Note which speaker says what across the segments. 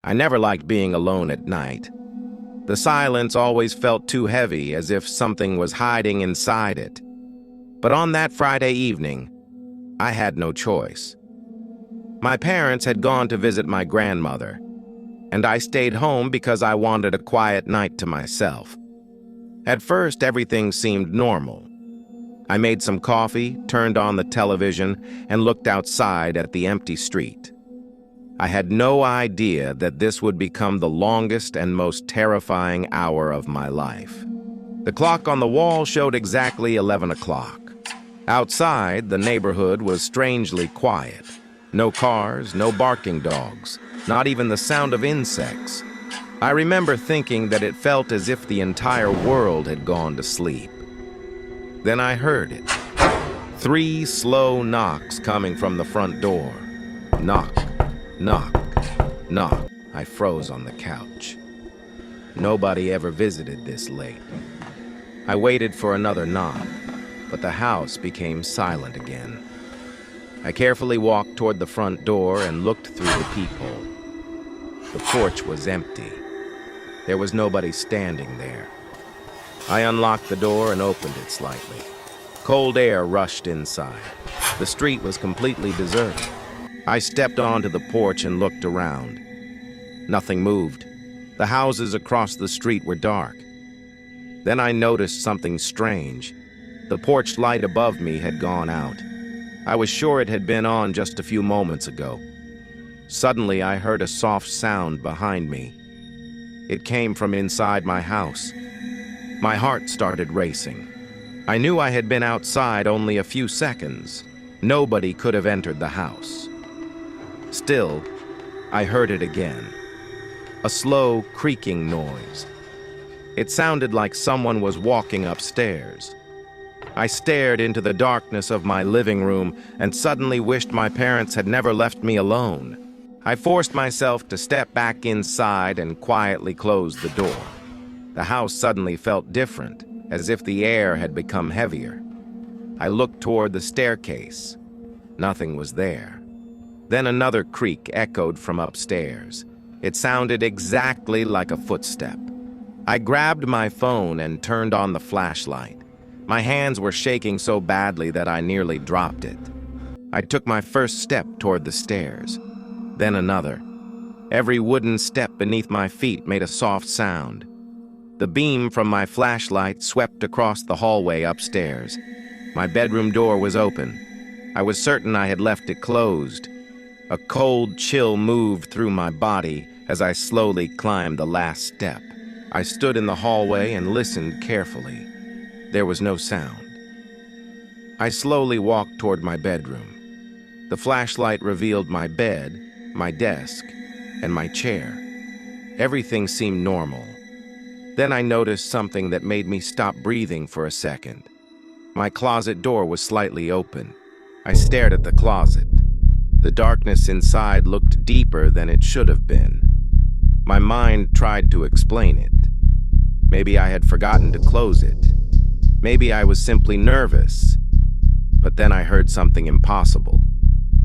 Speaker 1: I never liked being alone at night. The silence always felt too heavy, as if something was hiding inside it. But on that Friday evening, I had no choice. My parents had gone to visit my grandmother, and I stayed home because I wanted a quiet night to myself. At first, everything seemed normal. I made some coffee, turned on the television, and looked outside at the empty street. I had no idea that this would become the longest and most terrifying hour of my life. The clock on the wall showed exactly 11 o'clock. Outside, the neighborhood was strangely quiet. No cars, no barking dogs, not even the sound of insects. I remember thinking that it felt as if the entire world had gone to sleep. Then I heard it. 3 slow knocks coming from the front door. Knock, knock, knock. I froze on the couch. Nobody ever visited this late. I waited for another knock, but the house became silent again. I carefully walked toward the front door and looked through the peephole. The porch was empty. There was nobody standing there. I unlocked the door and opened it slightly. Cold air rushed inside. The street was completely deserted. I stepped onto the porch and looked around. Nothing moved. The houses across the street were dark. Then I noticed something strange. The porch light above me had gone out. I was sure it had been on just a few moments ago. Suddenly, I heard a soft sound behind me. It came from inside my house. My heart started racing. I knew I had been outside only a few seconds. Nobody could have entered the house. Still, I heard it again. A slow, creaking noise. It sounded like someone was walking upstairs. I stared into the darkness of my living room and suddenly wished my parents had never left me alone. I forced myself to step back inside and quietly close the door. The house suddenly felt different, as if the air had become heavier. I looked toward the staircase. Nothing was there. Then another creak echoed from upstairs. It sounded exactly like a footstep. I grabbed my phone and turned on the flashlight. My hands were shaking so badly that I nearly dropped it. I took my first step toward the stairs, then another. Every wooden step beneath my feet made a soft sound. The beam from my flashlight swept across the hallway upstairs. My bedroom door was open. I was certain I had left it closed. A cold chill moved through my body as I slowly climbed the last step. I stood in the hallway and listened carefully. There was no sound. I slowly walked toward my bedroom. The flashlight revealed my bed, my desk, and my chair. Everything seemed normal. Then I noticed something that made me stop breathing for a second. My closet door was slightly open. I stared at the closet. The darkness inside looked deeper than it should have been. My mind tried to explain it. Maybe I had forgotten to close it. Maybe I was simply nervous. But then I heard something impossible.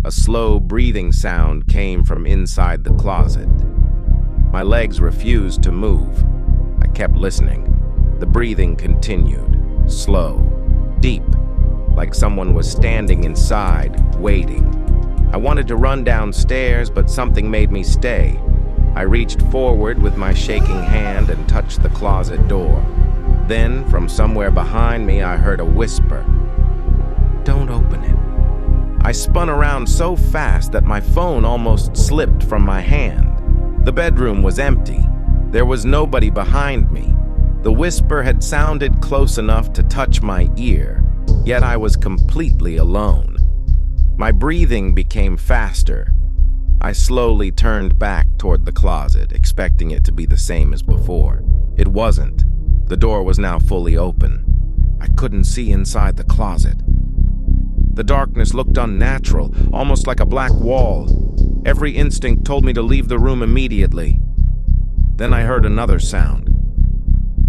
Speaker 1: A slow breathing sound came from inside the closet. My legs refused to move. I kept listening. The breathing continued, slow, deep, like someone was standing inside, waiting. I wanted to run downstairs, but something made me stay. I reached forward with my shaking hand and touched the closet door. Then, from somewhere behind me, I heard a whisper. "Don't open it." I spun around so fast that my phone almost slipped from my hand. The bedroom was empty. There was nobody behind me. The whisper had sounded close enough to touch my ear, yet I was completely alone. My breathing became faster. I slowly turned back toward the closet, expecting it to be the same as before. It wasn't. The door was now fully open. I couldn't see inside the closet. The darkness looked unnatural, almost like a black wall. Every instinct told me to leave the room immediately. Then I heard another sound.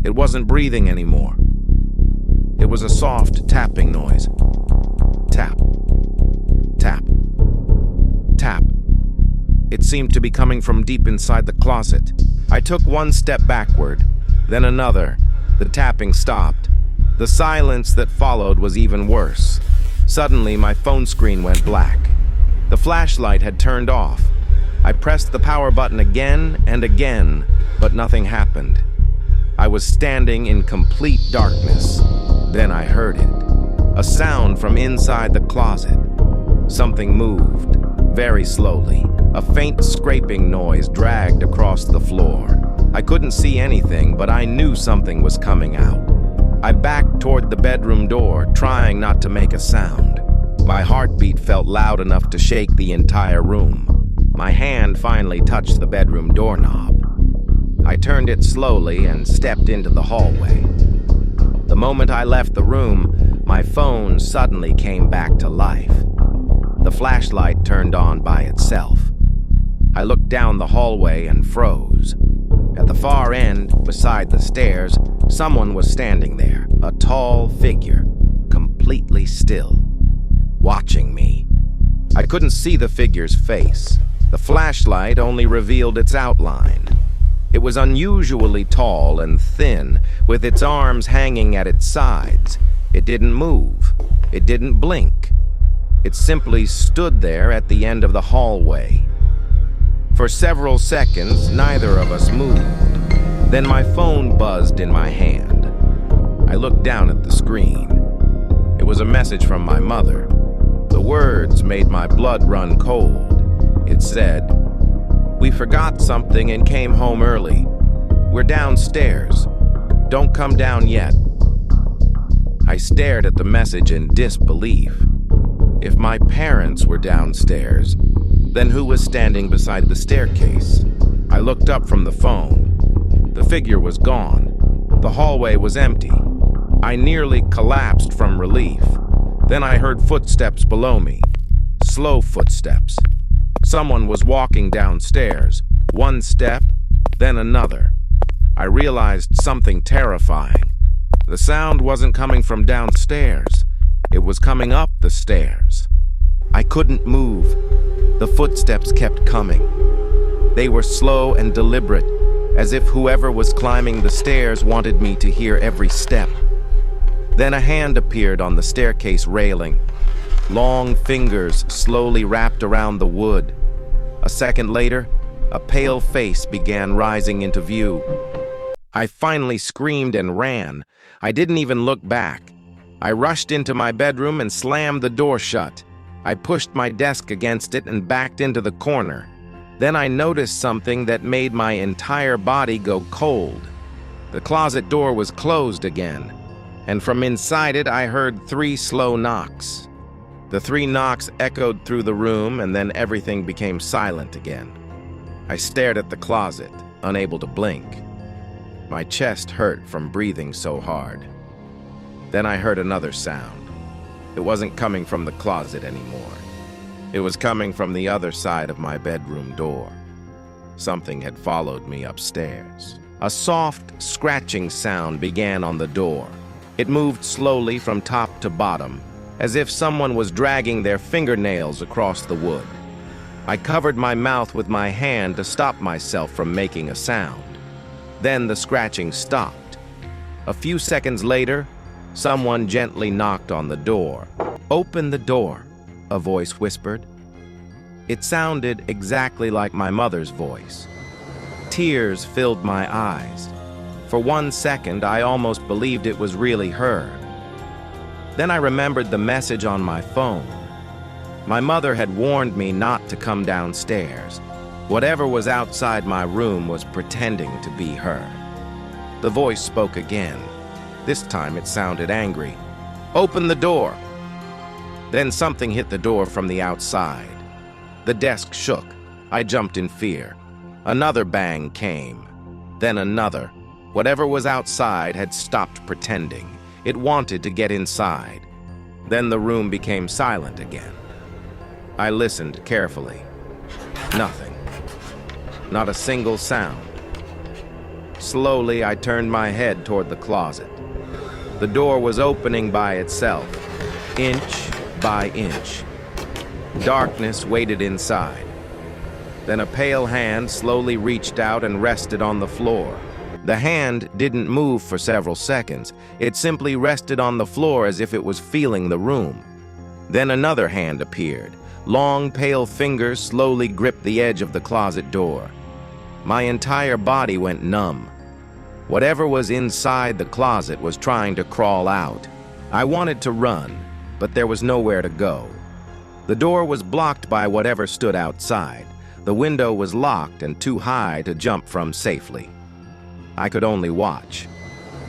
Speaker 1: It wasn't breathing anymore. It was a soft tapping noise. Tap, tap, tap. It seemed to be coming from deep inside the closet. I took one step backward, then another. The tapping stopped. The silence that followed was even worse. Suddenly, my phone screen went black. The flashlight had turned off. I pressed the power button again and again, but nothing happened. I was standing in complete darkness. Then I heard it. A sound from inside the closet. Something moved, very slowly. A faint scraping noise dragged across the floor. I couldn't see anything, but I knew something was coming out. I backed toward the bedroom door, trying not to make a sound. My heartbeat felt loud enough to shake the entire room. My hand finally touched the bedroom doorknob. I turned it slowly and stepped into the hallway. The moment I left the room, my phone suddenly came back to life. The flashlight turned on by itself. I looked down the hallway and froze. At the far end, beside the stairs, someone was standing there, a tall figure, completely still, watching me. I couldn't see the figure's face. The flashlight only revealed its outline. It was unusually tall and thin, with its arms hanging at its sides. It didn't move. It didn't blink. It simply stood there at the end of the hallway. For several seconds, neither of us moved. Then my phone buzzed in my hand. I looked down at the screen. It was a message from my mother. The words made my blood run cold. It said, "We forgot something and came home early. We're downstairs. Don't come down yet." I stared at the message in disbelief. If my parents were downstairs, then who was standing beside the staircase? I looked up from the phone. The figure was gone. The hallway was empty. I nearly collapsed from relief. Then I heard footsteps below me. Slow footsteps. Someone was walking downstairs. One step, then another. I realized something terrifying. The sound wasn't coming from downstairs. It was coming up the stairs. I couldn't move. The footsteps kept coming. They were slow and deliberate, as if whoever was climbing the stairs wanted me to hear every step. Then a hand appeared on the staircase railing. Long fingers slowly wrapped around the wood. A second later, a pale face began rising into view. I finally screamed and ran. I didn't even look back. I rushed into my bedroom and slammed the door shut. I pushed my desk against it and backed into the corner. Then I noticed something that made my entire body go cold. The closet door was closed again, and from inside it I heard 3 slow knocks. The 3 knocks echoed through the room, and then everything became silent again. I stared at the closet, unable to blink. My chest hurt from breathing so hard. Then I heard another sound. It wasn't coming from the closet anymore. It was coming from the other side of my bedroom door. Something had followed me upstairs. A soft, scratching sound began on the door. It moved slowly from top to bottom, as if someone was dragging their fingernails across the wood. I covered my mouth with my hand to stop myself from making a sound. Then the scratching stopped. A few seconds later, someone gently knocked on the door. "Open the door," a voice whispered. It sounded exactly like my mother's voice. Tears filled my eyes. For 1 second, I almost believed it was really her. Then I remembered the message on my phone. My mother had warned me not to come downstairs. Whatever was outside my room was pretending to be her. The voice spoke again. This time it sounded angry. "Open the door!" Then something hit the door from the outside. The desk shook. I jumped in fear. Another bang came. Then another. Whatever was outside had stopped pretending. It wanted to get inside. Then the room became silent again. I listened carefully. Nothing. Not a single sound. Slowly, I turned my head toward the closet. The door was opening by itself, inch by inch. Darkness waited inside. Then a pale hand slowly reached out and rested on the floor. The hand didn't move for several seconds. It simply rested on the floor as if it was feeling the room. Then another hand appeared. Long, pale fingers slowly gripped the edge of the closet door. My entire body went numb. Whatever was inside the closet was trying to crawl out. I wanted to run, but there was nowhere to go. The door was blocked by whatever stood outside. The window was locked and too high to jump from safely. I could only watch.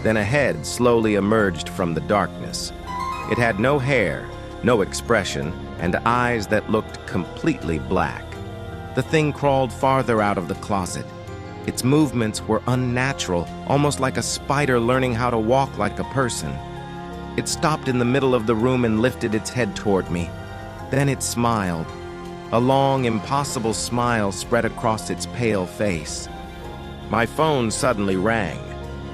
Speaker 1: Then a head slowly emerged from the darkness. It had no hair, no expression, and eyes that looked completely black. The thing crawled farther out of the closet. Its movements were unnatural, almost like a spider learning how to walk like a person. It stopped in the middle of the room and lifted its head toward me. Then it smiled. A long, impossible smile spread across its pale face. My phone suddenly rang.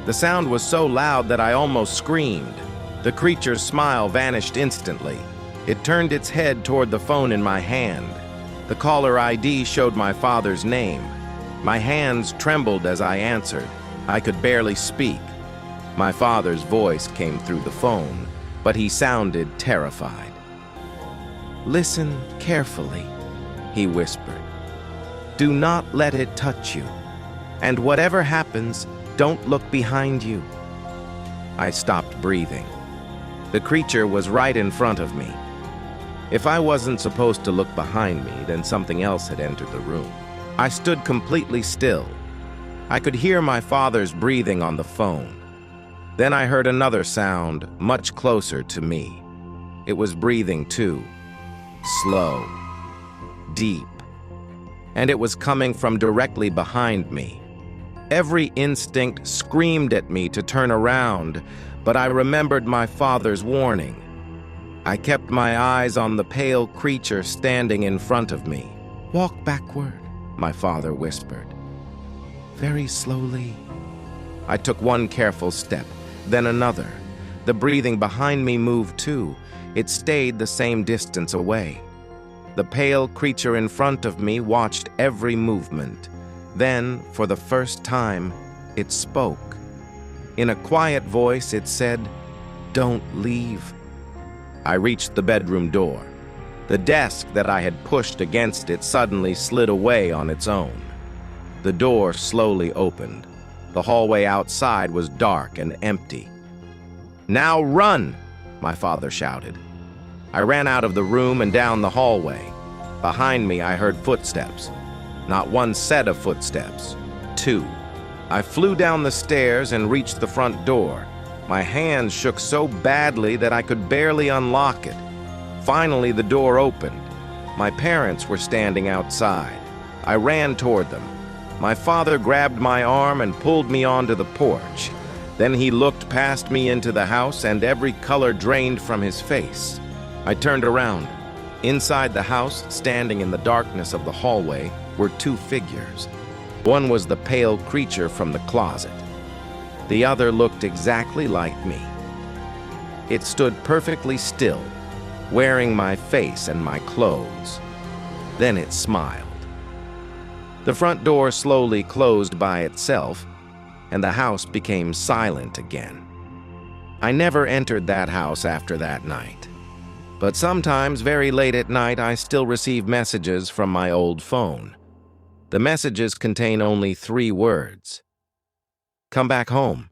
Speaker 1: The sound was so loud that I almost screamed. The creature's smile vanished instantly. It turned its head toward the phone in my hand. The caller ID showed my father's name. My hands trembled as I answered. I could barely speak. My father's voice came through the phone, but he sounded terrified. "Listen carefully," he whispered. "Do not let it touch you. And whatever happens, don't look behind you." I stopped breathing. The creature was right in front of me. If I wasn't supposed to look behind me, then something else had entered the room. I stood completely still. I could hear my father's breathing on the phone. Then I heard another sound much closer to me. It was breathing too. Slow. Deep. And it was coming from directly behind me. Every instinct screamed at me to turn around, but I remembered my father's warning. I kept my eyes on the pale creature standing in front of me. "Walk backward," my father whispered. "Very slowly." I took one careful step, then another. The breathing behind me moved too. It stayed the same distance away. The pale creature in front of me watched every movement. Then, for the first time, it spoke. In a quiet voice, it said, "Don't leave." I reached the bedroom door. The desk that I had pushed against it suddenly slid away on its own. The door slowly opened. The hallway outside was dark and empty. "Now run!" my father shouted. I ran out of the room and down the hallway. Behind me, I heard footsteps. Not one set of footsteps, two. I flew down the stairs and reached the front door. My hands shook so badly that I could barely unlock it. Finally, the door opened. My parents were standing outside. I ran toward them. My father grabbed my arm and pulled me onto the porch. Then he looked past me into the house, and every color drained from his face. I turned around. Inside the house, standing in the darkness of the hallway, were two figures. One was the pale creature from the closet. The other looked exactly like me. It stood perfectly still, wearing my face and my clothes. Then it smiled. The front door slowly closed by itself, and the house became silent again. I never entered that house after that night. But sometimes, very late at night, I still receive messages from my old phone. The messages contain only 3 words. "Come back home."